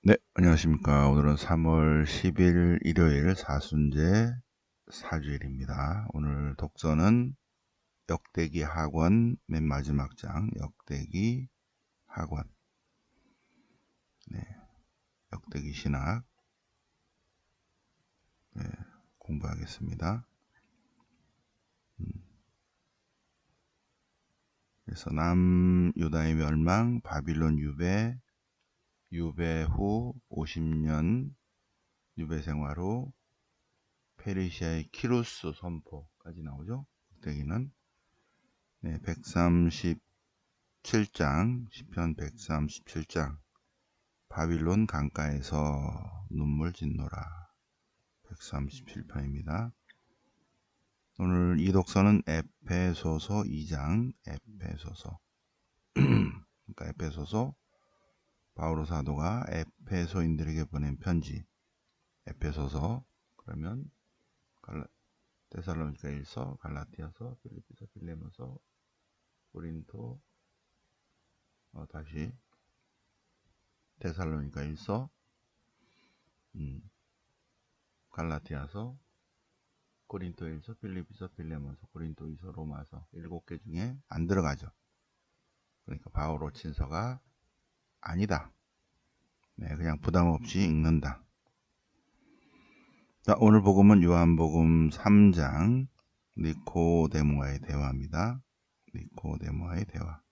네, 안녕하십니까. 오늘은 3월 10일 일요일 사순제 사주일입니다. 오늘 독서는 역대기 학원 맨 마지막 장, 역대기 학원. 네, 역대기 신학. 네, 공부하겠습니다. 그래서 남유다의 멸망, 바빌론 유배, 유배 후 50년 유배 생활 후 페르시아의 키루스 선포까지 나오죠. 역대기는 네, 137장, 시편 137장, 바빌론 강가에서 눈물 짓노라. 137편입니다. 오늘 이 독서는 에페소서 2장, 에페소서. 그러니까 에페소서, 바오로 사도가 에페소인들에게 보낸 편지, 에페소서, 그러면 데살로니가 1서, 갈라티아서, 필리피서, 빌레모서, 고린토, 다시 데살로니가 1서, 갈라티아서, 고린토일서, 필리피서, 빌레몬서, 고린토이서, 로마서 7개 중에 안 들어가죠. 그러니까 바오로 친서가 아니다. 네, 그냥 부담 없이 읽는다. 자, 오늘 복음은 요한복음 3장 니코데모와의 대화입니다. 니코데모와의 대화.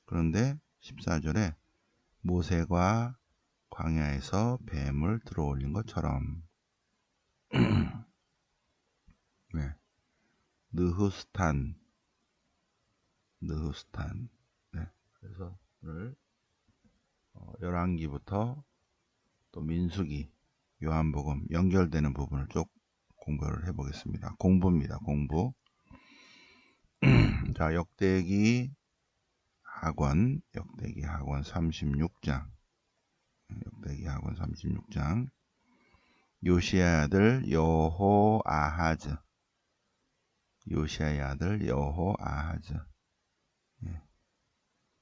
그런데 14절에 모세가 광야에서 뱀을 들어올린 것처럼 네, 느후스탄. 네, 그래서 오늘 열왕기부터 또 민수기, 요한복음 연결되는 부분을 쭉 공부를 해보겠습니다. 공부입니다. 공부. 자, 역대기 학원 36장. 역대기 학원 36장. 요시아의 아들 여호아하즈. 요시아의 아들 여호아하즈.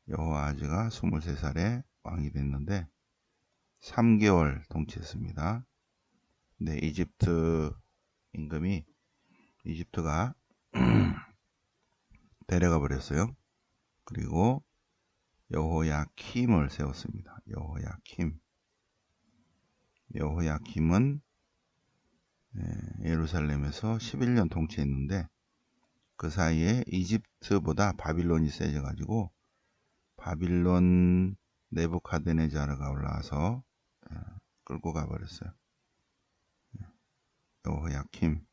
여호아하즈가 23살에 왕이 됐는데 3개월 통치했습니다. 네, 이집트 임금이 이집트가 데려가 버렸어요. 그리고 여호야킴을 세웠습니다. 여호야킴은 예루살렘에서 11년 통치했는데 그 사이에 이집트보다 바빌론이 세져가지고 바빌론 네부카드네자르가 올라와서 끌고 가버렸어요. 여호야킴.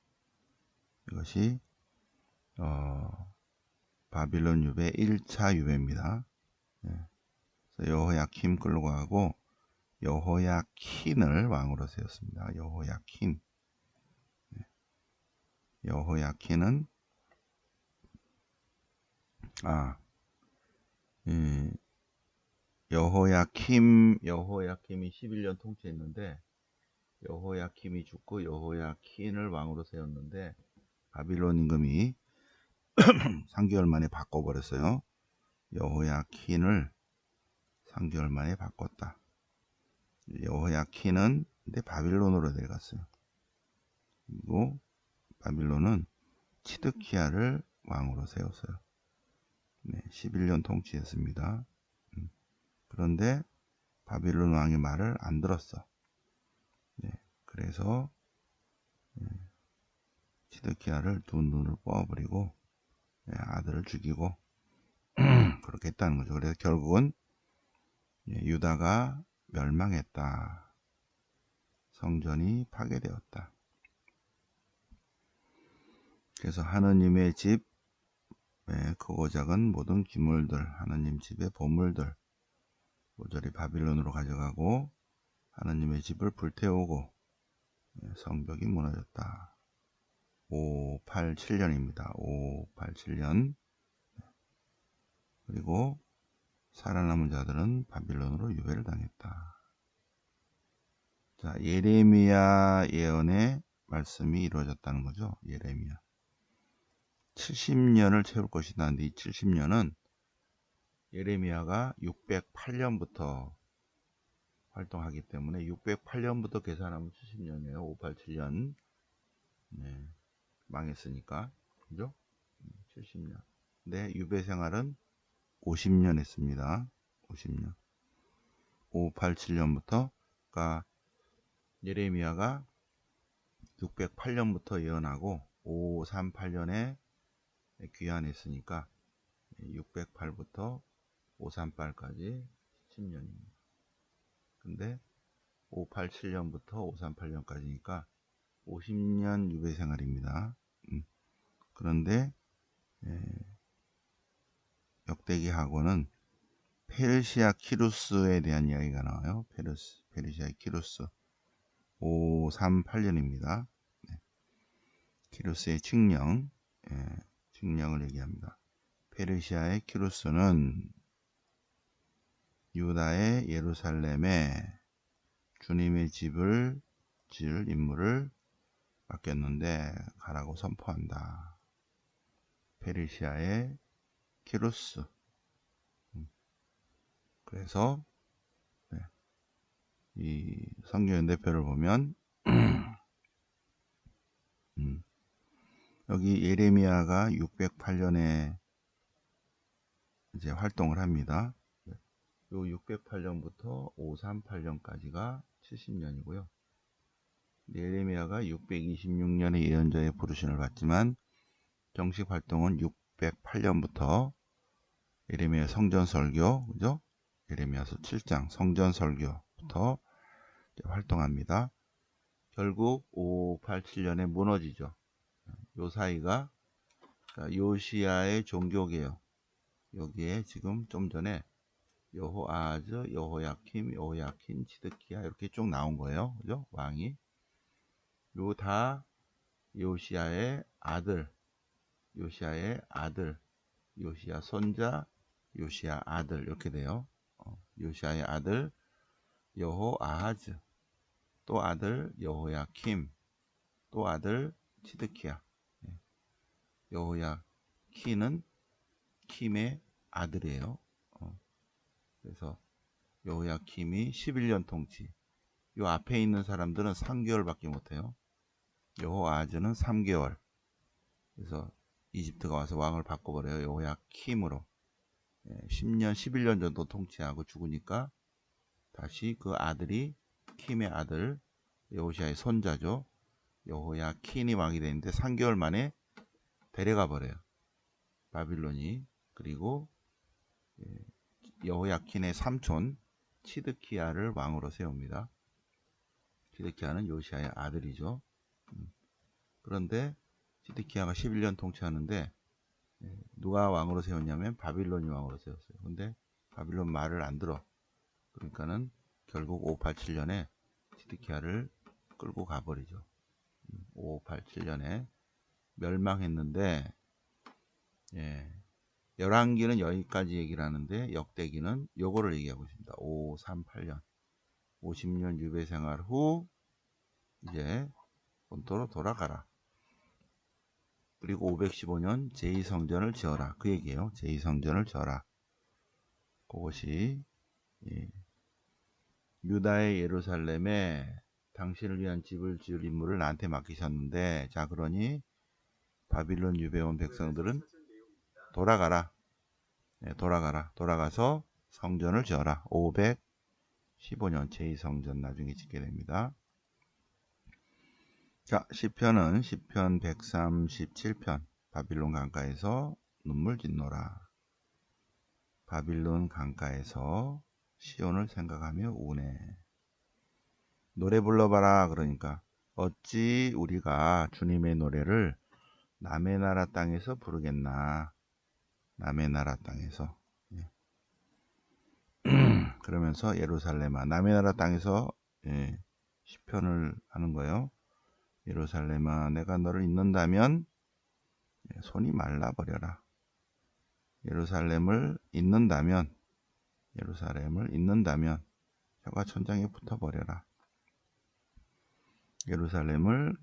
이것이 바빌론 유배 1차 유배입니다. 여호야킴 끌고 가고 여호야킨을 왕으로 세웠습니다. 여호야킨은 여호야킴이 11년 통치했는데 여호야킴이 죽고 여호야킨을 왕으로 세웠는데 바빌론 임금이 3개월 만에 바꿔버렸어요. 여호야킨을 3개월 만에 바꿨다. 여호야킨은 근데 바빌론으로 내려갔어요. 그리고 바빌론은 치드키야를 왕으로 세웠어요. 네, 11년 통치했습니다. 그런데 바빌론 왕의 말을 안 들었어. 네, 그래서 치드키야를 두 눈을 뽑아버리고 아들을 죽이고 그렇게 했다는 거죠. 그래서 결국은 유다가 멸망했다. 성전이 파괴되었다. 그래서 하느님의 집, 크고 작은 모든 기물들, 하느님 집의 보물들 모조리 바빌론으로 가져가고 하느님의 집을 불태우고 성벽이 무너졌다. 587년입니다. 587년. 그리고 살아남은 자들은 바빌론으로 유배를 당했다. 자, 예레미야 예언의 말씀이 이루어졌다는 거죠. 예레미야. 70년을 채울 것이다. 근데 이 70년은 예레미야가 608년부터 활동하기 때문에 608년부터 계산하면 70년이에요. 587년. 네, 망했으니까. 그죠? 70년. 근데 유배 생활은 50년 했습니다. 50년. 587년부터, 그러니까 예레미야가 608년부터 예언하고 538년에 귀환했으니까 608부터 538까지 10년입니다. 근데 587년부터 538년까지니까 50년 유배 생활입니다. 그런데 역대기하고는 페르시아 키루스에 대한 이야기가 나와요. 페르시아의 키루스 538년입니다. 키루스의 칙령, 칙령을 얘기합니다. 페르시아의 키루스는 유다의 예루살렘에 주님의 집을 지을 임무를 맡겼는데 가라고 선포한다. 페르시아의 키루스. 그래서 이 성경연대표를 보면 여기 예레미야가 608년에 이제 활동을 합니다. 요 608년부터 538년까지가 70년이고요. 예레미야가 626년에 예언자의 부르심을 받지만 정식 활동은 608년부터 예레미야 성전설교, 그죠? 예레미야서 7장 성전설교부터 활동합니다. 결국 587년에 무너지죠. 요 사이가 요시야의 종교개혁, 여기에 지금 좀 전에 여호아하즈, 여호야킴, 여호야킨, 지드키야 이렇게 쭉 나온 거예요. 그죠? 왕이. 요 다 요시야의 아들, 요시야 손자, 요시야 아들 이렇게 돼요. 요시야의 아들 여호아하즈, 또 아들 여호야킴, 또 아들 지드키야. 여호야킨은 킴의 아들이에요. 그래서 여호야킴이 11년 통치. 요 앞에 있는 사람들은 3개월밖에 못해요. 여호아하즈는 3개월. 그래서 이집트가 와서 왕을 바꿔버려요. 여호야킴으로. 10년, 11년 정도 통치하고 죽으니까 다시 그 아들이 킴의 아들 여호시아의 손자죠. 여호야킨이 왕이 되는데 3개월 만에 데려가 버려요. 바빌론이. 그리고 여호야킨의 삼촌 치드키야를 왕으로 세웁니다. 치드키야는 요시아의 아들이죠. 그런데 치드키야가 11년 통치하는데 누가 왕으로 세웠냐면 바빌론이 왕으로 세웠어요. 근데 바빌론 말을 안 들어. 그러니까는 결국 587년에 치드키야를 끌고 가버리죠. 587년에 멸망했는데, 열왕기는 여기까지 얘기를 하는데 역대기는 요거를 얘기하고 있습니다. 538년 50년 유배 생활 후 이제 본토로 돌아가라. 그리고 515년 제2성전을 지어라. 그 얘기예요. 제2성전을 지어라. 그것이 유다의 예루살렘에 당신을 위한 집을 지을 임무를 나한테 맡기셨는데, 자 그러니 바빌론 유배 온 백성들은 돌아가라. 돌아가서 성전을 지어라. 515년 제2성전 나중에 짓게 됩니다. 자, 시편은 시편 137편 바빌론 강가에서 눈물 짓노라. 바빌론 강가에서 시온을 생각하며 우네. 노래 불러봐라. 그러니까 어찌 우리가 주님의 노래를 남의 나라 땅에서 부르겠나. 남의 나라 땅에서. 그러면서 예루살렘아, 남의 나라 땅에서 시편을 하는 거예요. 예루살렘아, 내가 너를 잊는다면 손이 말라버려라. 예루살렘을 잊는다면 혀가 천장에 붙어버려라. 예루살렘을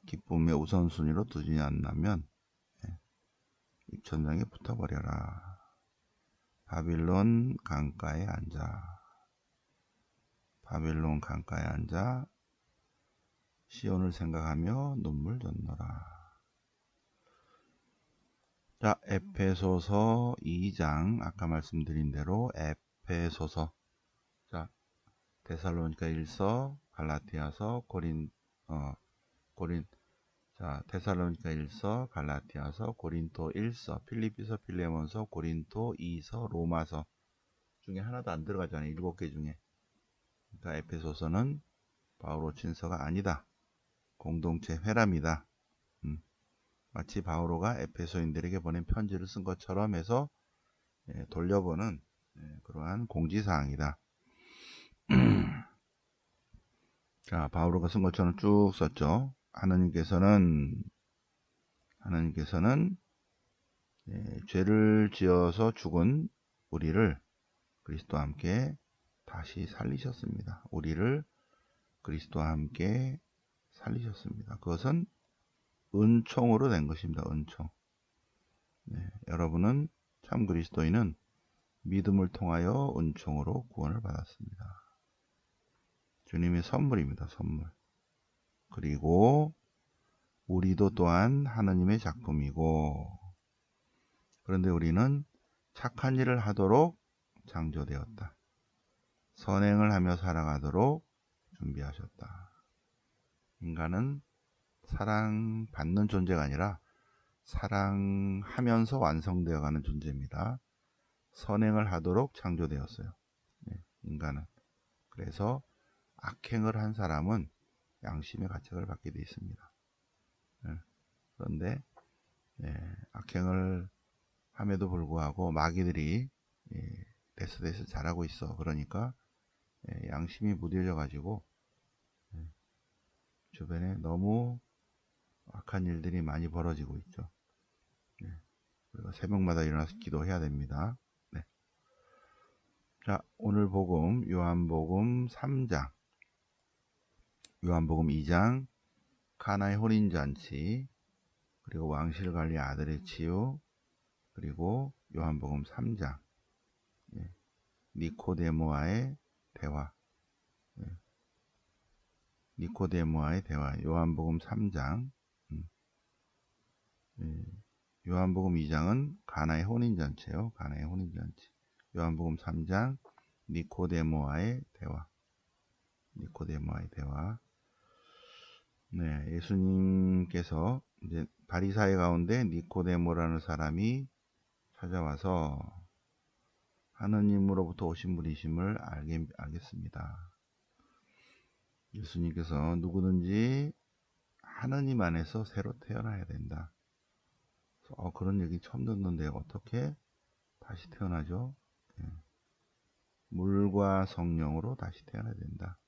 기쁨의 우선순위로 두지 않는다면 입천장에 붙어버려라. 바빌론 강가에 앉아. 바벨론 강가에 앉아 시온을 생각하며 눈물 줬노라. 자, 에페소서 2장 아까 말씀드린 대로 에페소서, 자, 데살로니가 1서, 갈라디아서, 자, 데살로니가 1서, 갈라디아서, 고린도 1서, 필리피서, 필레몬서, 고린도 2서, 로마서 중에 하나도 안 들어가잖아요. 7개 중에. 그러니까 에페소서는 바오로 친서가 아니다. 공동체 회람이다. 마치 바오로가 에페소인들에게 보낸 편지를 쓴 것처럼 해서 돌려보는 그러한 공지사항이다. 자, 바오로가 쓴 것처럼 쭉 썼죠. 하나님께서는 죄를 지어서 죽은 우리를 그리스도와 함께 다시 살리셨습니다. 우리를 그리스도와 함께 살리셨습니다. 그것은 은총으로 된 것입니다. 은총. 여러분은 참 그리스도인은 믿음을 통하여 은총으로 구원을 받았습니다. 주님의 선물입니다. 선물. 그리고 우리도 또한 하나님의 작품이고, 그런데 우리는 착한 일을 하도록 창조되었다. 선행을 하며 살아가도록 준비하셨다. 인간은 사랑받는 존재가 아니라 사랑하면서 완성되어가는 존재입니다. 선행을 하도록 창조되었어요. 인간은. 그래서 악행을 한 사람은 양심의 가책을 받게 되어 있습니다. 그런데 악행을 함에도 불구하고 마귀들이 데스데스 잘하고 있어. 그러니까 양심이 무뎌져 가지고 주변에 너무 악한 일들이 많이 벌어지고 있죠. 우리가 새벽마다 일어나서 기도해야 됩니다. 자, 오늘 복음 요한복음 3장, 요한복음 2장 가나의 혼인잔치, 그리고 왕실관리 아들의 치유, 그리고 요한복음 3장 니코데모와의 대화, 니코데모와의 대화, 요한복음 3장, 요한복음 2장은 가나의 혼인잔치예요. 가나의 혼인잔치. 요한복음 3장 니코데모와의 대화, 니코데모와의 대화. 예수님께서 이제 바리사회 가운데 니코데모라는 사람이 찾아와서 하느님으로부터 오신 분이심을 알겠습니다. 예수님께서 누구든지 하느님 안에서 새로 태어나야 된다. 그런 얘기 처음 듣는데 어떻게 다시 태어나죠? 물과 성령으로 다시 태어나야 된다.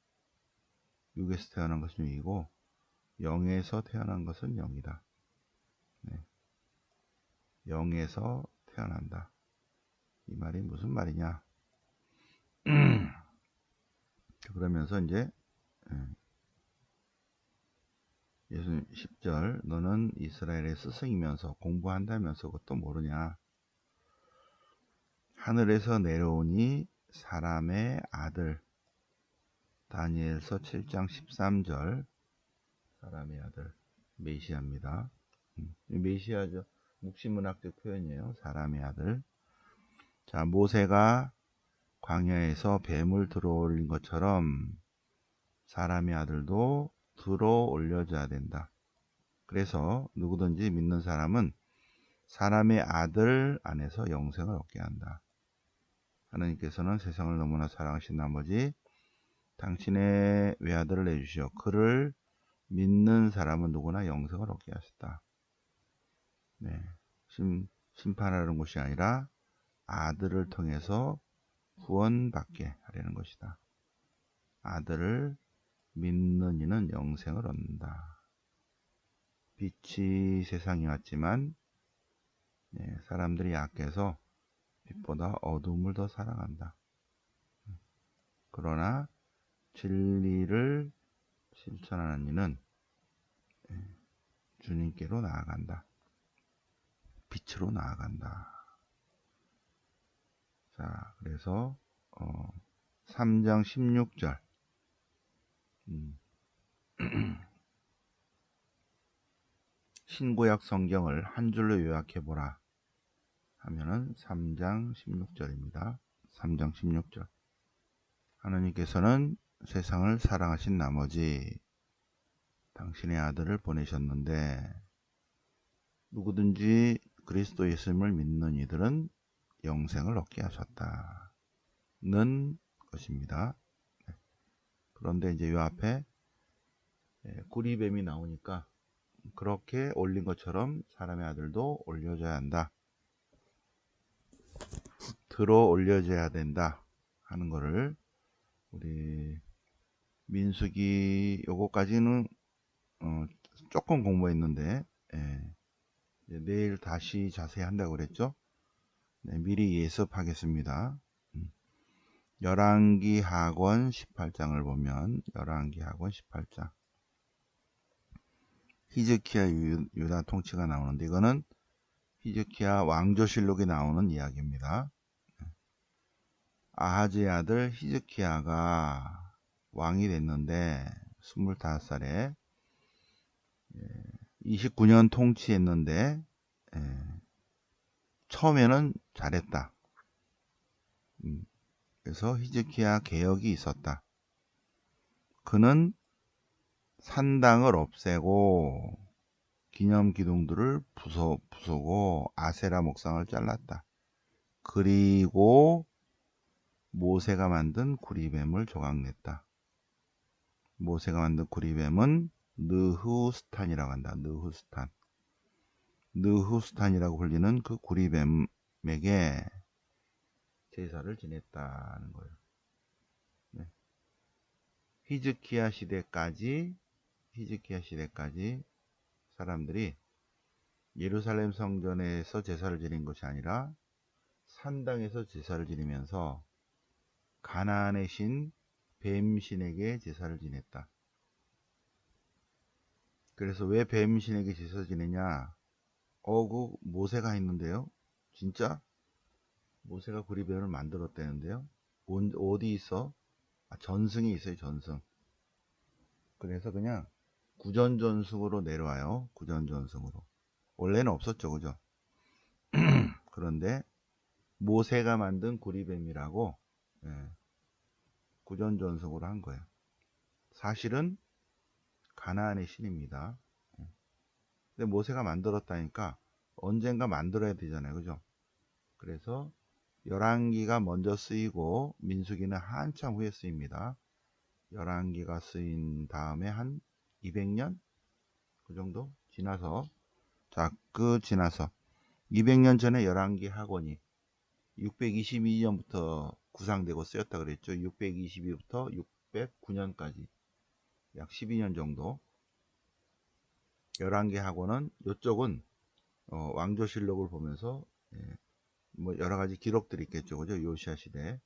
육에서 태어난 것은 육이고 영에서 태어난 것은 영이다. 영에서 태어난다. 이 말이 무슨 말이냐? 그러면서 이제 예수님 10절, 너는 이스라엘의 스승이면서 공부한다면서 그것도 모르냐? 하늘에서 내려오니 사람의 아들. 다니엘서 7장 13절, 사람의 아들, 메시아입니다. 메시아죠. 묵시문학적 표현이에요. 사람의 아들. 자, 모세가 광야에서 뱀을 들어올린 것처럼 사람의 아들도 들어올려져야 된다. 그래서 누구든지 믿는 사람은 사람의 아들 안에서 영생을 얻게 한다. 하나님께서는 세상을 너무나 사랑하신 나머지 당신의 외아들을 내주시어 그를 믿는 사람은 누구나 영생을 얻게 하셨다. 심판하는 것이 아니라 아들을 통해서 구원받게 하려는 것이다. 아들을 믿는 이는 영생을 얻는다. 빛이 세상에 왔지만 사람들이 약해서 빛보다 어둠을 더 사랑한다. 그러나 진리를 실천하는 이는 주님께로 나아간다. 빛으로 나아간다. 자, 그래서 3장 16절 음. 신구약 성경을 한 줄로 요약해 보라 하면은 3장 16절입니다. 3장 16절. 하나님께서는 세상을 사랑하신 나머지 당신의 아들을 보내셨는데 누구든지 그리스도 예수님을 믿는 이들은 영생을 얻게 하셨다는 것입니다. 그런데 이제 이 앞에 구리뱀이 나오니까 그렇게 올린 것처럼 사람의 아들도 올려져야 한다. 들어 올려져야 된다 하는 거를 우리 민수기 요거까지는 조금 공부했는데 내일 다시 자세히 한다고 그랬죠. 네, 미리 예습하겠습니다. 열왕기 하권 18장을 보면 열왕기 하권 18장 히즈키야 유다 통치가 나오는데 이거는 히즈키야 왕조실록에 나오는 이야기입니다. 아하즈의 아들 히즈키야가 왕이 됐는데 25살에 29년 통치했는데 처음에는 잘했다. 그래서 히즈키야 개혁이 있었다. 그는 산당을 없애고 기념 기둥들을 부수고 아세라 목상을 잘랐다. 그리고 모세가 만든 구리뱀을 조각냈다. 모세가 만든 구리뱀은 느후스탄이라고 한다. 느후스탄. 느후스탄이라고 불리는 그 구리뱀에게 제사를 지냈다는 거예요. 네. 히즈키야 시대까지 사람들이 예루살렘 성전에서 제사를 지낸 것이 아니라 산당에서 제사를 지내면서 가나안의 신 뱀신에게 제사를 지냈다. 그래서 왜 뱀신에게 제사를 지내냐? 그 모세가 했는데요. 진짜? 모세가 구리뱀을 만들었다는데요. 어디 있어? 전승이 있어요. 전승. 그래서 그냥 구전전승으로 내려와요. 구전전승으로. 원래는 없었죠. 그죠? 그런데 모세가 만든 구리뱀이라고 구전전승으로 한 거예요. 사실은 가나안의 신입니다. 근데 모세가 만들었다니까 언젠가 만들어야 되잖아요. 그죠? 그래서 열왕기가 먼저 쓰이고 민수기는 한참 후에 쓰입니다. 열왕기가 쓰인 다음에 한 200년 그 정도 지나서 지나서 200년 전에 열왕기 학원이 622년부터 구상되고 쓰였다 그랬죠. 622부터 609년까지 약 12년 정도. 열왕기 학원은 이쪽은 왕조실록을 보면서 뭐 여러 가지 기록들이 있겠죠. 그죠? 요시아 시대.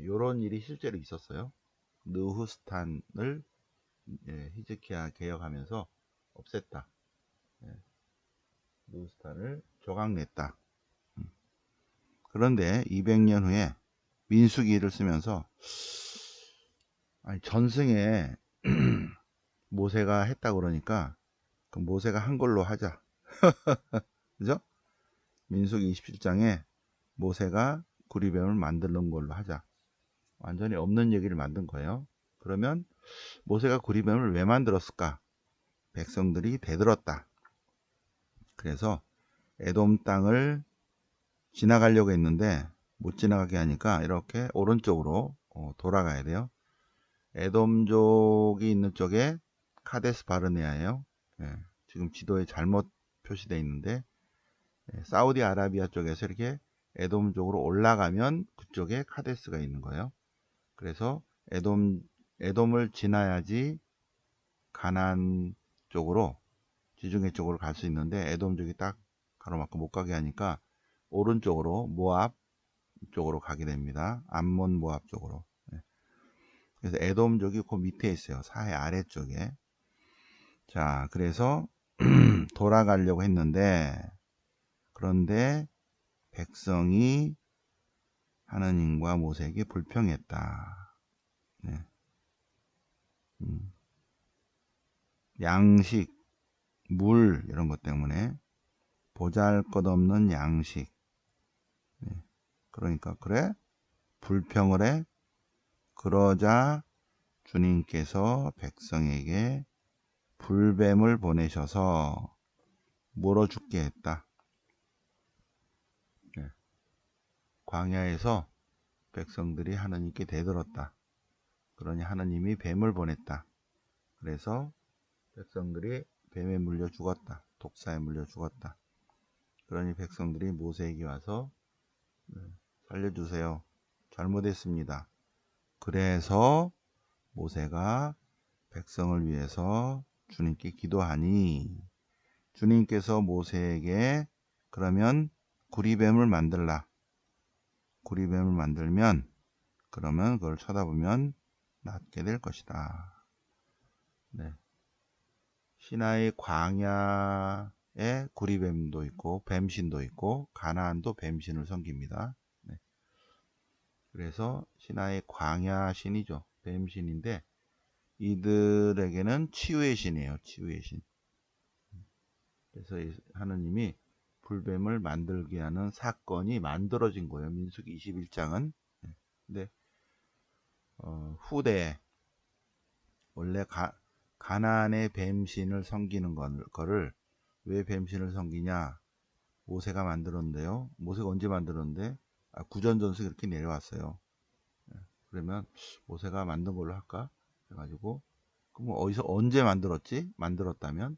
요런 일이 실제로 있었어요. 느후스탄을 히즈키야 개혁하면서 없앴다. 느후스탄을 조각냈다. 그런데 200년 후에 민수기를 쓰면서 전승에 모세가 했다 그러니까 그 모세가 한 걸로 하자. 그죠? 민수기 27장에 모세가 구리뱀을 만드는 걸로 하자. 완전히 없는 얘기를 만든 거예요. 그러면 모세가 구리뱀을 왜 만들었을까? 백성들이 대들었다. 그래서 에돔 땅을 지나가려고 했는데 못 지나가게 하니까 이렇게 오른쪽으로 돌아가야 돼요. 에돔족이 있는 쪽에 카데스 바르네아예요. 지금 지도에 잘못 표시되어 있는데 사우디아라비아 쪽에서 이렇게 에돔 쪽으로 올라가면 그쪽에 카데스가 있는 거예요. 그래서 에돔을 지나야지 가나안 쪽으로 지중해 쪽으로 갈 수 있는데 에돔족이 딱 가로막고 못 가게 하니까 오른쪽으로 모압 쪽으로 가게 됩니다. 암몬 모압 쪽으로. 그래서 에돔족이 그 밑에 있어요. 사해 아래쪽에. 자, 그래서 돌아가려고 했는데 그런데 백성이 하나님과 모세에게 불평했다. 양식, 물 이런 것 때문에 보잘것없는 양식. 그러니까 그래 불평을 해. 그러자 주님께서 백성에게 불뱀을 보내셔서 물어 죽게 했다. 광야에서 백성들이 하나님께 대들었다. 그러니 하나님이 뱀을 보냈다. 그래서 백성들이 뱀에 물려 죽었다. 독사에 물려 죽었다. 그러니 백성들이 모세에게 와서 살려주세요. 잘못했습니다. 그래서 모세가 백성을 위해서 주님께 기도하니 주님께서 모세에게 그러면 구리뱀을 만들라. 구리뱀을 만들면 그러면 그걸 쳐다보면 낫게 될 것이다. 네. 시나이 광야에 구리뱀도 있고 뱀신도 있고 가나안도 뱀신을 섬깁니다. 네. 그래서 시나이 광야 신이죠. 뱀신인데 이들에게는 치유의 신이에요. 치유의 신. 그래서 하느님이 불뱀을 만들게 하는 사건이 만들어진 거예요. 민수기 21장은. 근데 후대에 원래 가나안의 뱀신을 섬기는 거를 왜 뱀신을 섬기냐? 모세가 만들었는데요. 모세가 언제 만들었는데? 구전전승 이렇게 내려왔어요. 그러면 모세가 만든 걸로 할까? 해가지고 그럼 어디서 언제 만들었지? 만들었다면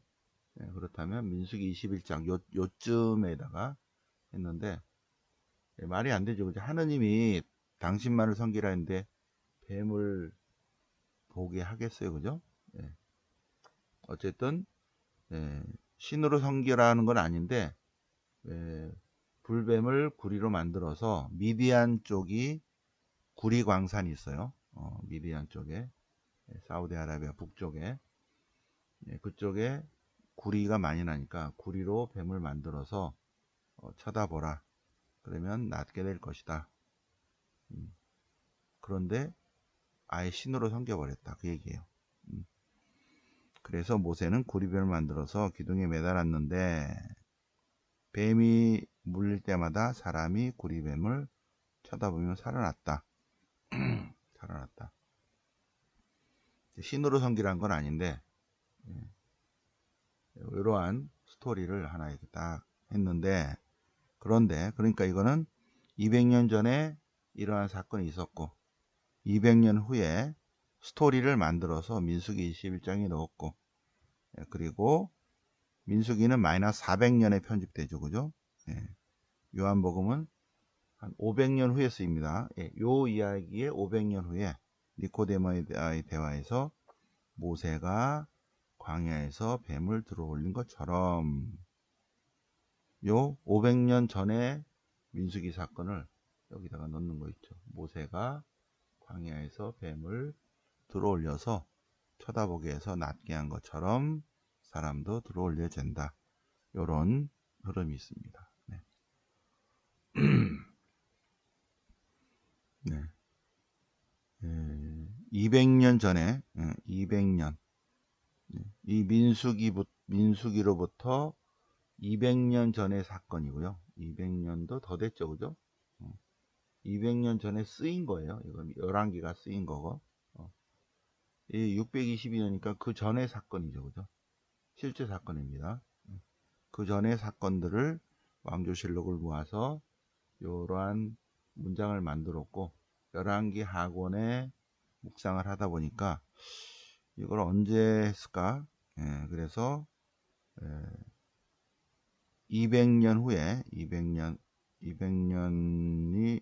그렇다면 민수기 21장 요쯤에다가 했는데 말이 안 되죠. 그죠? 하느님이 당신만을 섬기라 했는데 뱀을 보게 하겠어요. 그죠? 어쨌든 신으로 섬기라는 건 아닌데 불뱀을 구리로 만들어서 미디안 쪽이 구리 광산이 있어요. 미디안 쪽에 사우디아라비아 북쪽에 그쪽에 구리가 많이 나니까 구리로 뱀을 만들어서 쳐다보라. 그러면 낫게 될 것이다. 그런데 아예 신으로 섬겨버렸다. 그 얘기예요. 그래서 모세는 구리뱀을 만들어서 기둥에 매달았는데 뱀이 물릴 때마다 사람이 구리뱀을 쳐다보며 살아났다. 살아났다. 신으로 섬기란 건 아닌데 이러한 스토리를 하나 이렇게 딱 했는데 그런데 그러니까 이거는 200년 전에 이러한 사건이 있었고 200년 후에 스토리를 만들어서 민수기 21장에 넣었고 그리고 민수기는 마이너스 400년에 편집되죠. 그죠? 요한복음은 한 500년 후에 쓰입니다. 요 이야기의 500년 후에 니코데모의 대화에서 모세가 광야에서 뱀을 들어올린 것처럼 요 500년 전에 민수기 사건을 여기다가 넣는 거 있죠. 모세가 광야에서 뱀을 들어올려서 쳐다보게 해서 낫게 한 것처럼 사람도 들어올려야 된다. 요런 흐름이 있습니다. 네. 네. 200년 전에 200년 이 민수기로부터 200년 전의 사건이고요. 200년도 더 됐죠. 그죠? 200년 전에 쓰인 거예요. 이거 11개가 쓰인 거고. 이 622년이니까 그 전의 사건이죠. 그죠? 실제 사건입니다. 그 전의 사건들을 왕조실록을 모아서 이러한 문장을 만들었고 11개 학원에 묵상을 하다 보니까 이걸 언제 했을까? 그래서 200년 후에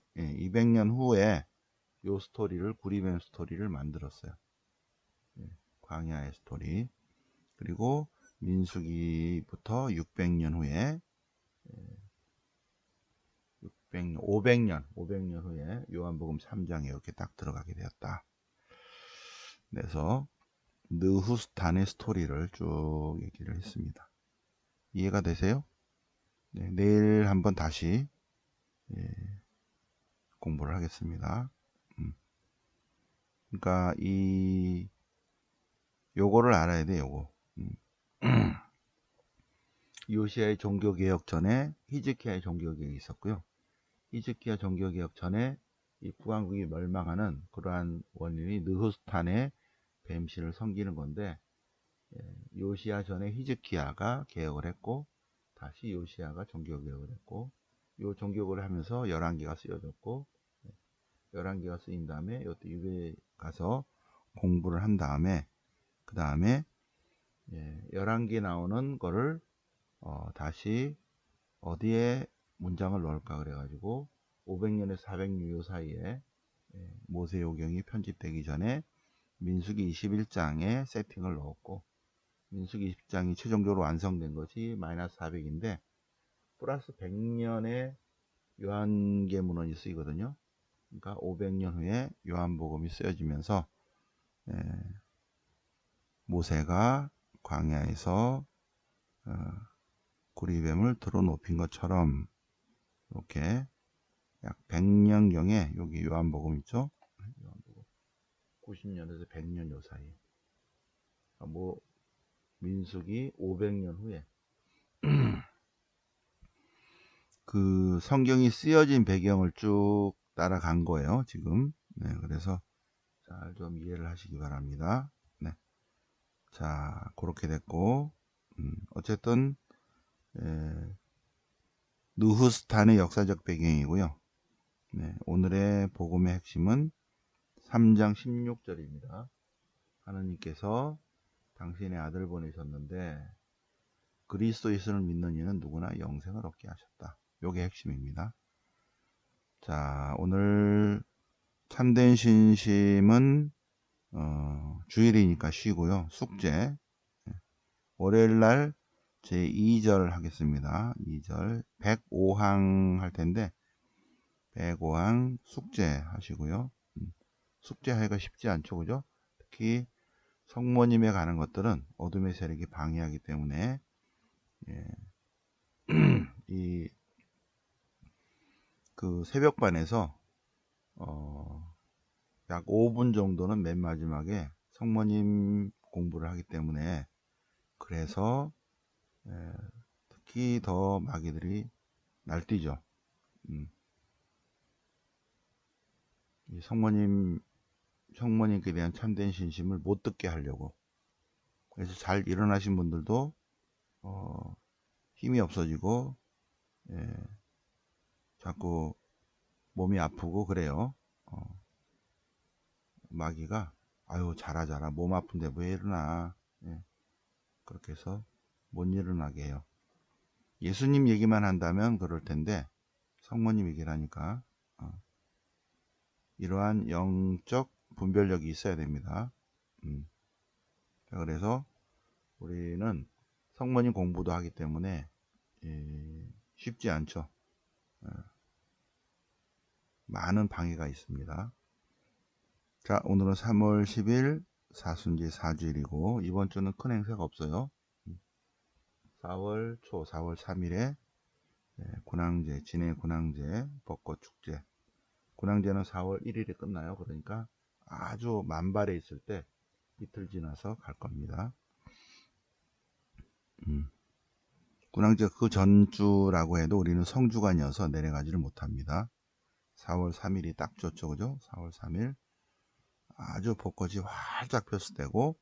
200년 후에 요 스토리를 구리뱀 스토리를 만들었어요. 광야의 스토리. 그리고 민수기부터 600년 후에 500년 후에 요한복음 3장에 이렇게 딱 들어가게 되었다. 그래서 느후스탄의 스토리를 쭉 얘기를 했습니다. 이해가 되세요? 네, 내일 한번 다시 공부를 하겠습니다. 그러니까 이 요거를 알아야 돼, 요거. 요시아의 종교개혁 전에 히즈키야의 종교개혁이 있었고요. 히즈키야 종교개혁 전에 이 북왕국이 멸망하는 그러한 원인이 느후스탄의 뱀신을 섬기는 건데, 요시야 전에 히즈키야가 개혁을 했고, 다시 요시야가 종교개혁을 했고, 요 종교개혁을 하면서 11개가 쓰여졌고, 11개가 쓰인 다음에 이것도 유배 가서 공부를 한 다음에, 그 다음에 11개 나오는 거를 다시 어디에 문장을 넣을까 그래가지고 500년에서 400년 요 사이에 모세오경이 편집되기 전에 민수기 21장에 세팅을 넣었고, 민수기 20장이 최종적으로 완성된 것이 마이너스 400인데 플러스 100년에 요한계문헌이 쓰이거든요. 그러니까 500년 후에 요한복음이 쓰여지면서 모세가 광야에서 구리뱀을 들어 높인 것처럼 이렇게 약 100년경에 여기 요한복음 있죠? 요한복음 90년에서 100년 요 사이. 뭐 민수기 500년 후에 그 성경이 쓰여진 배경을 쭉 따라간 거예요, 지금. 네, 그래서 잘 좀 이해를 하시기 바랍니다. 네. 자, 그렇게 됐고, 어쨌든 느후스탄의 역사적 배경이고요. 네, 오늘의 복음의 핵심은 3장 16절입니다. 하느님께서 당신의 아들 보내셨는데 그리스도 예수를 믿는 이는 누구나 영생을 얻게 하셨다. 요게 핵심입니다. 자, 오늘 참된 신심은 주일이니까 쉬고요. 숙제 월요일날 제 2절 하겠습니다. 2절 105항 할 텐데 105항 숙제 하시고요. 숙제 하기가 쉽지 않죠, 그죠? 특히 성모님에 가는 것들은 어둠의 세력이 방해하기 때문에 이 그 새벽반에서 약 5분 정도는 맨 마지막에 성모님 공부를 하기 때문에, 그래서 특히 더 마귀들이 날뛰죠. 이 성모님께 대한 참된 신심을 못 듣게 하려고. 그래서 잘 일어나신 분들도 힘이 없어지고 자꾸 몸이 아프고 그래요. 마귀가 아유 자라 몸 아픈데 왜 일어나, 그렇게 해서 못 일어나게 해요. 예수님 얘기만 한다면 그럴 텐데 성모님 얘기를 하니까 이러한 영적 분별력이 있어야 됩니다. 그래서 우리는 성모님 공부도 하기 때문에 쉽지 않죠. 많은 방해가 있습니다. 자, 오늘은 3월 10일 사순지 4주일이고 이번 주는 큰 행사가 없어요. 4월 3일에 군항제, 진해 군항제 벚꽃축제. 군항제는 4월 1일에 끝나요. 그러니까 아주 만발에 있을 때 이틀 지나서 갈 겁니다. 군항제 그 전주라고 해도 우리는 성주간이어서 내려가지를 못합니다. 4월 3일이 딱 좋죠, 그죠? 4월 3일 아주 벚꽃이 활짝 폈을 때고,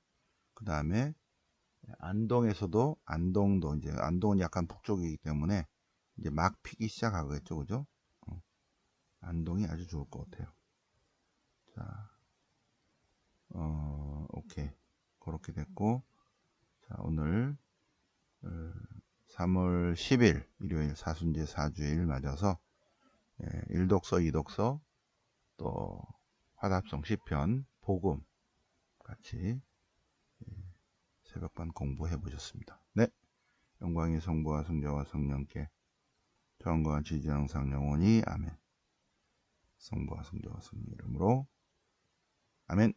그 다음에 안동에서도, 안동도 이제 안동은 약간 북쪽이기 때문에 이제 막 피기 시작하겠죠, 그죠? 안동이 아주 좋을 것 같아요. 자, 오케이, 그렇게 됐고, 자, 오늘 3월 10일 일요일 사순제 4주일 맞아서 1독서, 2독서, 또 화답성 시편, 복음 같이 새벽반 공부해 보셨습니다. 네, 영광이 성부와 성자와 성령께 처음과 지지 항상 영원히 아멘. 성부와 성자와 성령 이름으로 아멘.